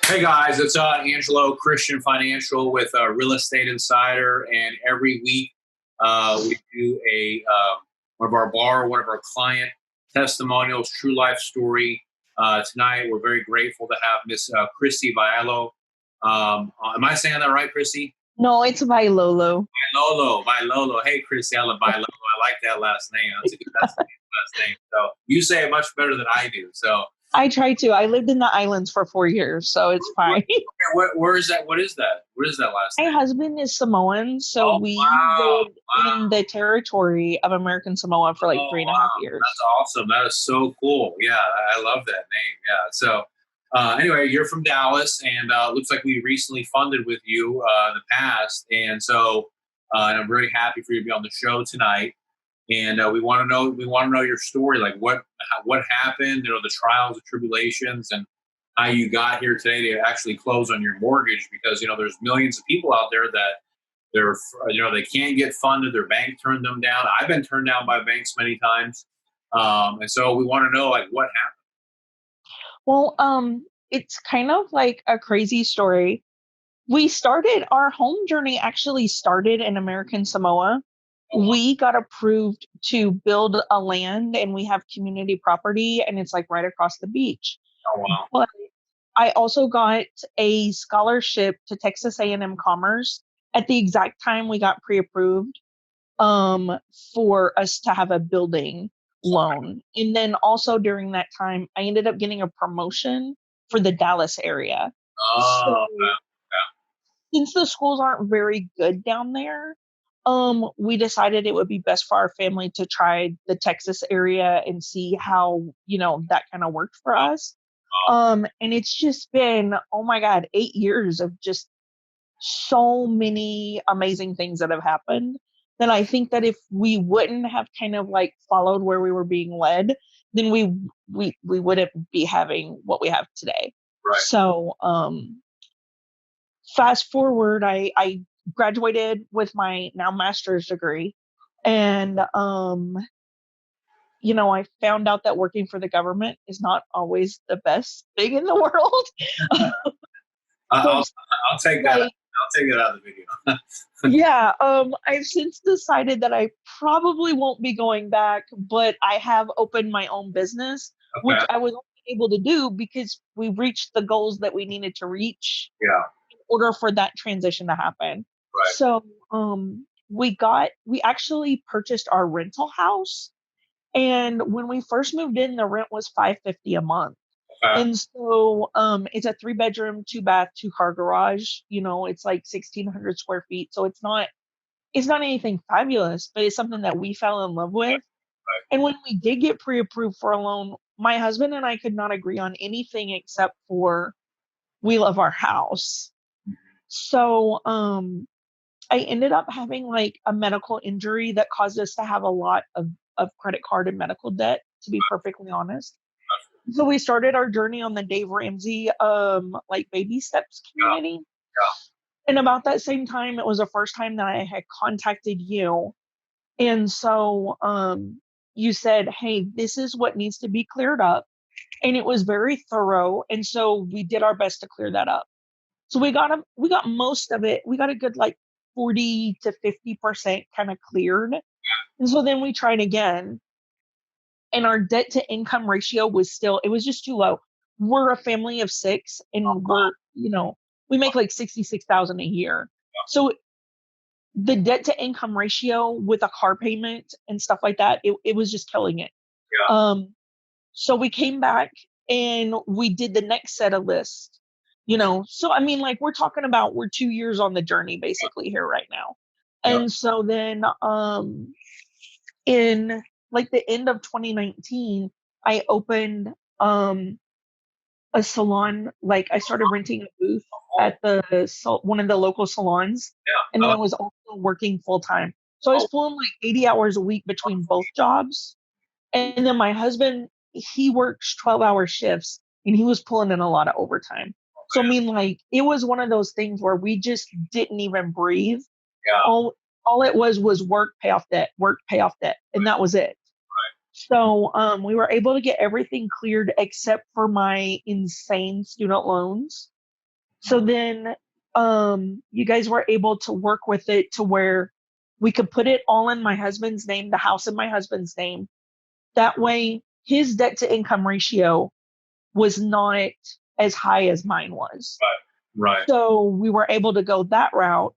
Hey guys, it's Angelo Christian Financial with Real Estate Insider, and every week we do a one of our one of our client testimonials, true life story. Tonight, we're very grateful to have Miss Christy Vialo. Am I saying that right, Christy? No, it's by Lolo. By Lolo. Hey, Christy, I love by Lolo. I like that last name. That's a good last name. So you say it much better than I do. So I try to. I lived in the islands for 4 years, so it's fine. where is that? What is that? What is that last My name? husband is Samoan, so Oh we wow, lived in the territory of American Samoa for like oh three and a half wow, that's years. awesome. That is so cool. Yeah, I love that name. Yeah. So anyway, you're from Dallas, and looks like we recently funded with you in the past, and so and I'm very happy for you to be on the show tonight. And we want to know your story, like what happened, the trials, the tribulations, and how you got here today to actually close on your mortgage. Because there's millions of people out there that they can't get funded. Their bank turned them down. I've been turned down by banks many times, and so we want to know like what happened. Well, it's kind of like a crazy story. We started our home journey actually started in American Samoa. Oh, wow. We got approved to build a land and we have community property and it's like right across the beach. Oh, wow. But I also got a scholarship to Texas A&M Commerce at the exact time we got pre-approved um, for us to have a building loan. And then also during that time, I ended up getting a promotion for the Dallas area. So Oh, wow. since the schools aren't very good down there, we decided it would be best for our family to try the Texas area and see how, that kind of worked for us. And it's just been, oh my God, 8 years of just so many amazing things that have happened that I think that if we wouldn't have kind of like followed where we were being led, then we wouldn't be having what we have today. Right. So fast forward, I graduated with my now master's degree, and I found out that working for the government is not always the best thing in the world. I'll So I'll take that. like I'll take it out of the video. yeah, I've since decided that I probably won't be going back, but I have opened my own business, which Okay. I was only able to do because we reached the goals that we needed to reach Yeah. in order for that transition to happen. Right. So, we actually purchased our rental house, and when we first moved in, the rent was 550 a month. Okay. And so it's a 3 bedroom, 2 bath, 2 car garage. It's like 1,600 square feet. So it's not anything fabulous, but it's something that we fell in love with. And when we did get pre-approved for a loan, my husband and I could not agree on anything except for we love our house. So I ended up having like a medical injury that caused us to have a lot of credit card and medical debt, to be perfectly honest. So we started our journey on the Dave Ramsey like baby steps Yeah. community. Yeah. And about that same time, it was the first time that I had contacted you. And so you said, hey, this is what needs to be cleared up. And it was very thorough. And so we did our best to clear that up. So we got most of it. We got a good like 40 to 50% kind of cleared. And so then we tried again. And our debt to income ratio it was just too low. We're a family of six and we make like 66,000 a year. So the debt to income ratio with a car payment and stuff like that, it was just killing it. Yeah. So we came back and we did the next set of lists, So I mean, like we're talking about we're 2 years on the journey basically here right now. Yeah. And so then in like the end of 2019, I opened a salon. Like I started renting a booth Oh, at one of the local salons, and yeah. then I was also working full time. So I was Oh, pulling like 80 hours a week between both jobs. And then my husband, he works 12-hour shifts and he was pulling in a lot of overtime. So I man. mean, like it was one of those things where we just didn't even breathe. Yeah. All it was work, pay off debt, work, pay off debt, and that was it. So we were able to get everything cleared except for my insane student loans. So then you guys were able to work with it to where we could put it all in my husband's name, the house in my husband's name. That way his debt to income ratio was not as high as mine was. Right. So we were able to go that route.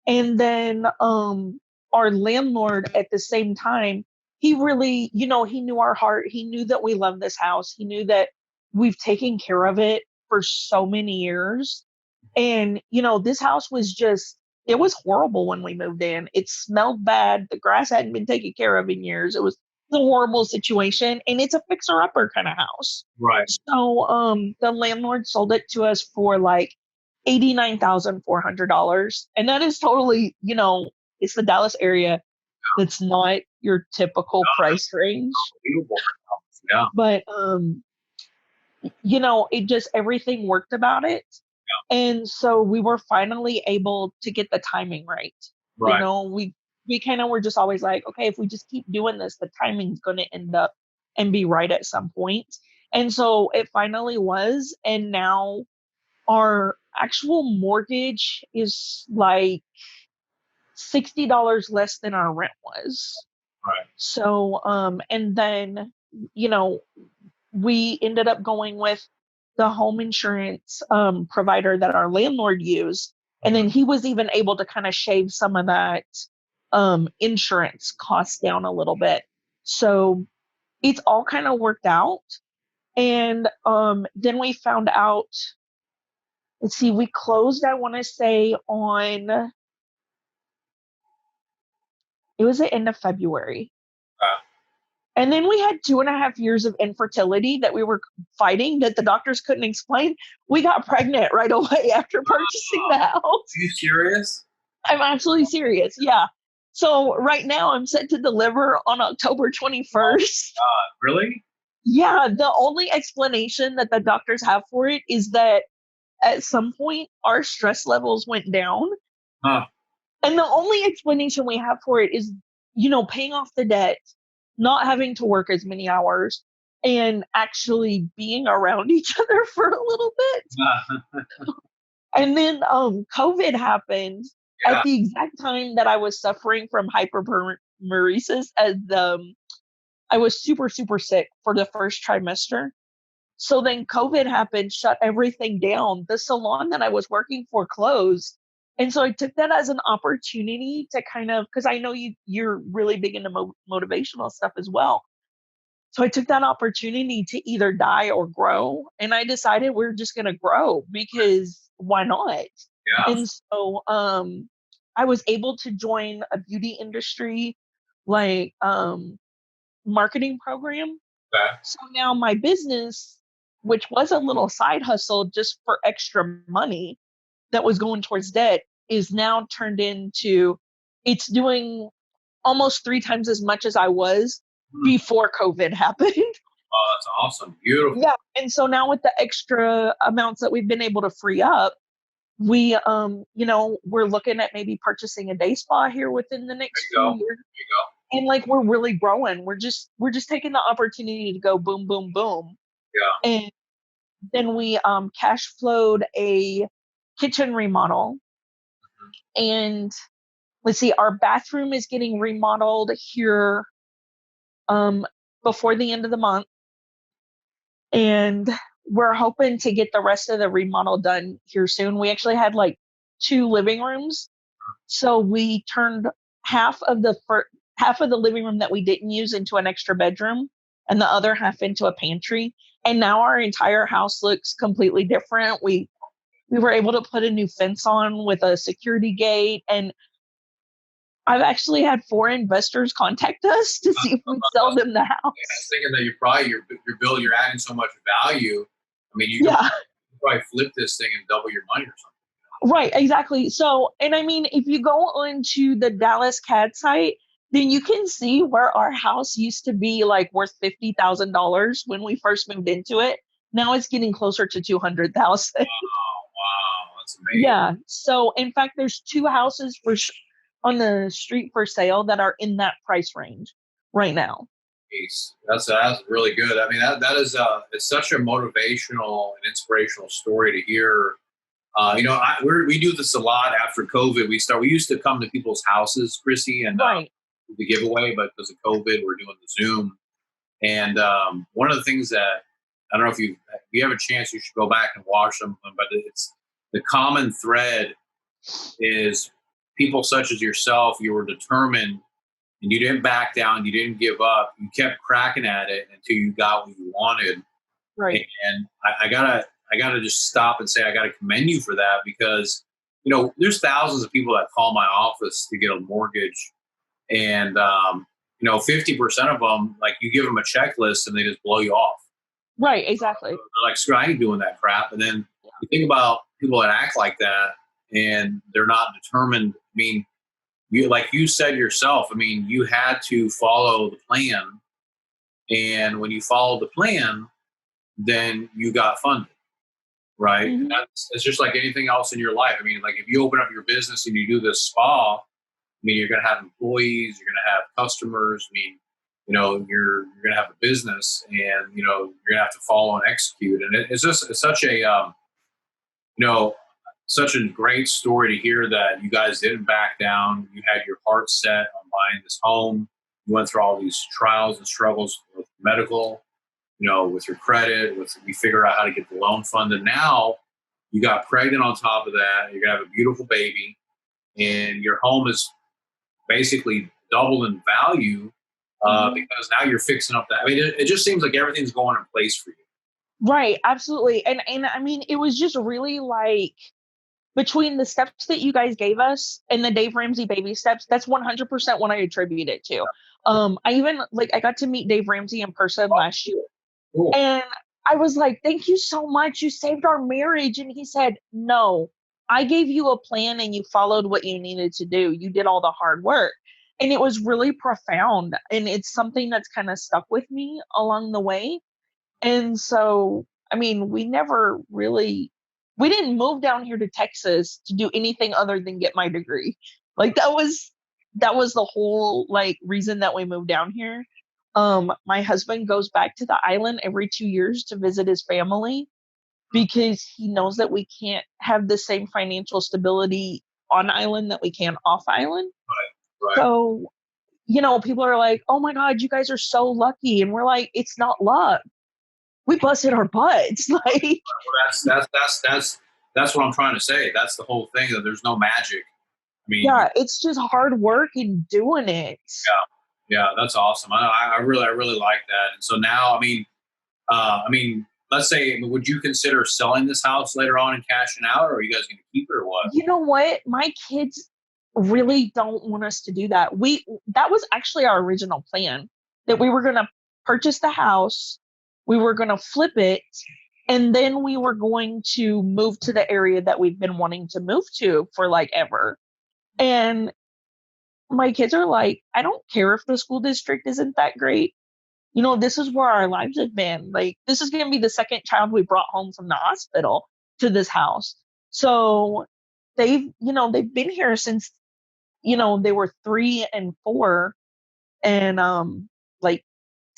And then our landlord at the same time, he really, he knew our heart. He knew that we love this house. He knew that we've taken care of it for so many years. And, this house was just, it was horrible when we moved in. It smelled bad. The grass hadn't been taken care of in years. It was a horrible situation. And it's a fixer upper kind of house. Right. So the landlord sold it to us for like $89,400. And that is totally, it's the Dallas area. That's not your typical price range. Yeah. But it just everything worked about it. Yeah. And so we were finally able to get the timing right. Right. We kind of were just always like, okay, if we just keep doing this, the timing's going to end up and be right at some point. And so it finally was. And now our actual mortgage is like $60 less than our rent was. Right. So, and then, we ended up going with the home insurance provider that our landlord used. And then he was even able to kind of shave some of that insurance costs down a little bit. So it's all kind of worked out. And then we found out, let's see, we closed, I want to say, on, it was the end of February. And then we had 2.5 years of infertility that we were fighting that the doctors couldn't explain. We got pregnant right away after purchasing the house. Are you serious? I'm absolutely serious. Yeah. So right now I'm set to deliver on October 21st. Really? Yeah. The only explanation that the doctors have for it is that at some point our stress levels went down. Huh. And the only explanation we have for it is, paying off the debt, not having to work as many hours, and actually being around each other for a little bit. And then COVID happened at the exact time that I was suffering from hyperparesis, as I was super, super sick for the first trimester. So then COVID happened, shut everything down. The salon that I was working for closed. And so I took that as an opportunity to kind of, because I know you're really big into motivational stuff as well. So I took that opportunity to either die or grow. And I decided we're just going to grow because why not? Yeah. And so I was able to join a beauty industry like marketing program. Okay. So now my business, which was a little side hustle just for extra money that was going towards debt, is now turned into, it's doing almost 3 times as much as I was before COVID happened. Oh, that's awesome. Beautiful. Yeah. And so now with the extra amounts that we've been able to free up, we we're looking at maybe purchasing a day spa here within the next few years. There you go. And like we're really growing. We're just taking the opportunity to go boom, boom, boom. Yeah. And then we cash flowed a kitchen remodel. And let's see, our bathroom is getting remodeled here before the end of the month. And we're hoping to get the rest of the remodel done here soon. We actually had like 2 living rooms. So we turned half of the living room that we didn't use into an extra bedroom and the other half into a pantry. And now our entire house looks completely different. We were able to put a new fence on with a security gate, and I've actually had 4 investors contact us to see if we'd sell them the house. Yeah, I was thinking that you're building, you're adding so much value. I mean, you Yeah. could probably flip this thing and double your money or something. Right, exactly. So, and I mean, if you go onto the Dallas CAD site, then you can see where our house used to be like worth $50,000 when we first moved into it. Now it's getting closer to 200,000. Oh, wow, that's amazing. Yeah. So, in fact, there's 2 houses on the street for sale that are in that price range right now. Jeez, that's really good. I mean, that is it's such a motivational and inspirational story to hear. We do this a lot after COVID. We used to come to people's houses, Chrissy, and Right. the giveaway, but because of COVID, we're doing the Zoom. And one of the things that I don't know if you have a chance, you should go back and watch them. But it's the common thread is people such as yourself. You were determined, and you didn't back down. You didn't give up. You kept cracking at it until you got what you wanted. Right. And I gotta just stop and say I gotta commend you for that because there's thousands of people that call my office to get a mortgage, and 50% of them, like, you give them a checklist and they just blow you off. Right. Exactly. They're like, screw, I ain't doing that crap. And then you think about people that act like that and they're not determined. I mean, like you said yourself, I mean, you had to follow the plan. And when you followed the plan, then you got funded. Right. Mhm. And it's just like anything else in your life. I mean, like if you open up your business and you do this spa, I mean, you're going to have employees, you're going to have customers. I mean, you're going to have a business, and you're going to have to follow and execute. And it's such a such a great story to hear that you guys didn't back down. You had your heart set on buying this home. You went through all these trials and struggles with medical, with your credit, you figure out how to get the loan funded. Now you got pregnant on top of that. You're going to have a beautiful baby, and your home is basically doubled in value because now you're fixing up that. I mean, it just seems like everything's going in place for you. Right. Absolutely. And I mean, it was just really like between the steps that you guys gave us and the Dave Ramsey baby steps, that's 100% what I attribute it to. I even I got to meet Dave Ramsey in person last year. Cool. And I was like, thank you so much. You saved our marriage. And he said, no, I gave you a plan and you followed what you needed to do. You did all the hard work. And it was really profound. And it's something that's kind of stuck with me along the way. And so, I mean, we didn't move down here to Texas to do anything other than get my degree. Like that was the whole reason that we moved down here. My husband goes back to the island every 2 years to visit his family because he knows that we can't have the same financial stability on island that we can off island. Right. So, people are like, oh my God, you guys are so lucky. And we're like, it's not luck. We busted our butts. Well, that's what I'm trying to say. That's the whole thing, that there's no magic. I mean, yeah, it's just hard work and doing it. Yeah, that's awesome. I really like that. And so now, I mean, let's say, would you consider selling this house later on and cashing out, or are you guys going to keep it, or what? You know what? My kids really don't want us to do that. That was actually our original plan, that we were going to purchase the house, we were going to flip it, and then we were going to move to the area that we've been wanting to move to for ever. And my kids are like, I don't care if the school district isn't that great. This is where our lives have been. This is going to be the second child we brought home from the hospital to this house. So they've been here since, they were 3 and 4 and,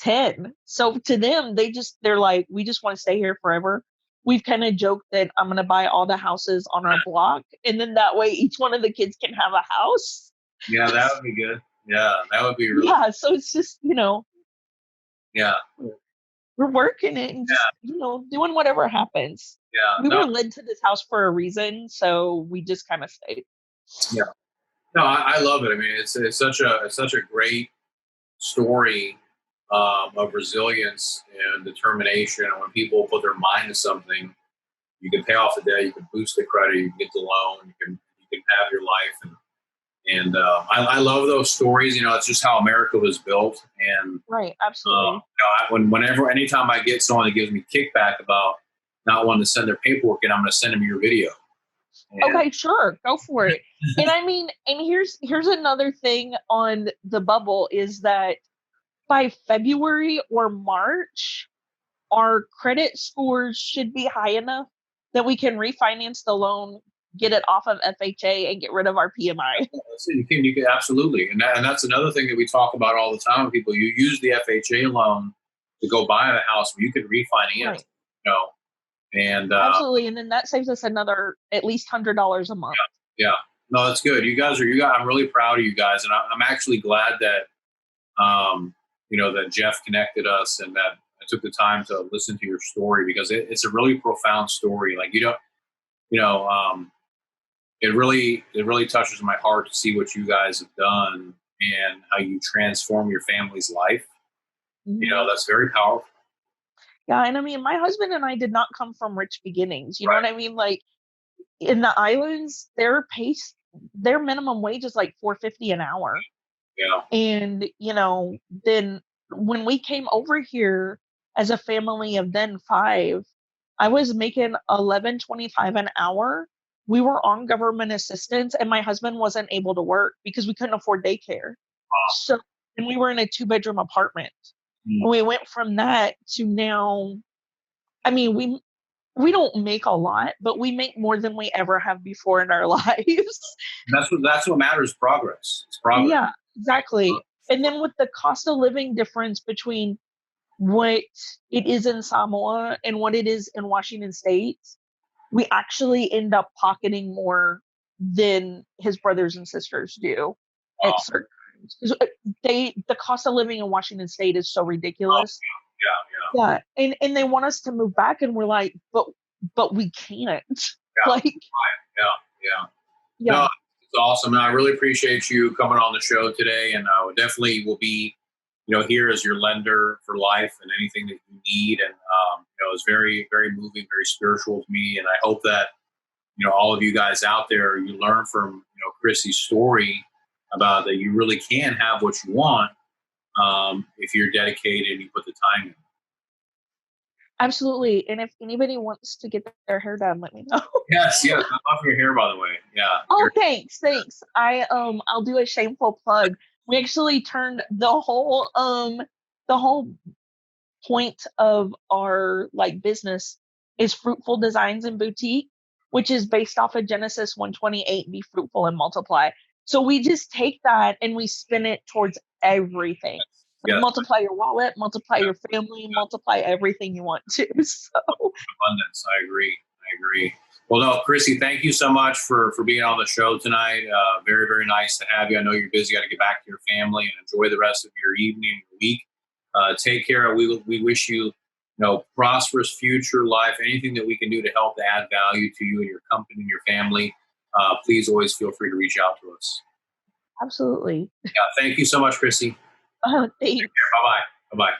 10. So to them, they're like, we just want to stay here forever. We've kind of joked that I'm going to buy all the houses on our block. And then that way each one of the kids can have a house. Yeah, that would be good. Yeah, that would be really. Yeah. So it's just, Yeah. we're working it and just, doing whatever happens. Yeah. We were led to this house for a reason. So we just kind of stayed. Yeah. No, I love it. I mean, it's such a great story of resilience and determination. And when people put their mind to something, you can pay off the debt, you can boost the credit, you can get the loan, you can have your life. And I love those stories. It's just how America was built. And right, absolutely. Anytime I get someone that gives me kickback about not wanting to send their paperwork in, I'm going to send them your video. And okay, sure, go for it. And I mean, and here's another thing on the bubble is that by February or March, our credit scores should be high enough that we can refinance the loan, get it off of FHA, and get rid of our PMI. You can absolutely, and that's another thing that we talk about all the time with people. You use the FHA loan to go buy a house, where you can refinance, Right. And Absolutely. And then that saves us another at least $100 a month. yeah, no, that's good. You guys. I'm really proud of you guys, and I'm actually glad that that Jeff connected us and that I took the time to listen to your story because it's a really profound story. Like you know, um, it really touches my heart to see what you guys have done and how you transform your family's life. Mhm. That's very powerful. Yeah. And I mean, my husband and I did not come from rich beginnings. You know what Right. I mean? Like in the islands, their minimum wage is like 450 an hour. Yeah. And, then when we came over here as a family of then five, I was making 11.25 an hour. We were on government assistance and my husband wasn't able to work because we couldn't afford daycare. So, and we were in a two-bedroom apartment. Mm. And we went from that to now, I mean, we don't make a lot, but we make more than we ever have before in our lives. That's what matters. Progress. It's progress. Yeah, exactly. And then with the cost of living difference between what it is in Samoa and what it is in Washington State, we actually end up pocketing more than his brothers and sisters do at Wow. certain times. 'Cause, the cost of living in Washington State is so Oh, ridiculous. yeah, Yeah, and they want us to move back, and we're like, but we can't. yeah, Like, yeah, yeah. No, yeah, it's awesome. And I really appreciate you coming on the show today. And I would definitely will be, here as your lender for life and anything that you need. And, it's very, very moving, very spiritual to me. And I hope that, all of you guys out there, you learn from, Chrissy's story about that you really can have what you want if you're dedicated and you put the time in. absolutely. And if anybody wants to get their hair done, let me know. Yes, yes. I love your hair, by the way. Yeah. Oh, thanks. I'll do a shameful plug. We actually turned the whole point of our like business is Fruitful Designs and Boutique, which is based off of Genesis 128, be fruitful and multiply. So we just take that and we spin it towards everything. Like Yes. multiply your wallet, multiply Yeah. your family, multiply everything you want to. So Abundance. I agree. I agree. Well, no, Chrissy, thank you so much for being on the show tonight. Very, very nice to have you. I know you're busy. Got to get back to your family and enjoy the rest of your evening, your week. Take care. We wish you, prosperous future life. Anything that we can do to help to add value to you and your company and your family, please always feel free to reach out to us. absolutely. Yeah. Thank you so much, Chrissy. Thanks. Bye bye. Bye bye.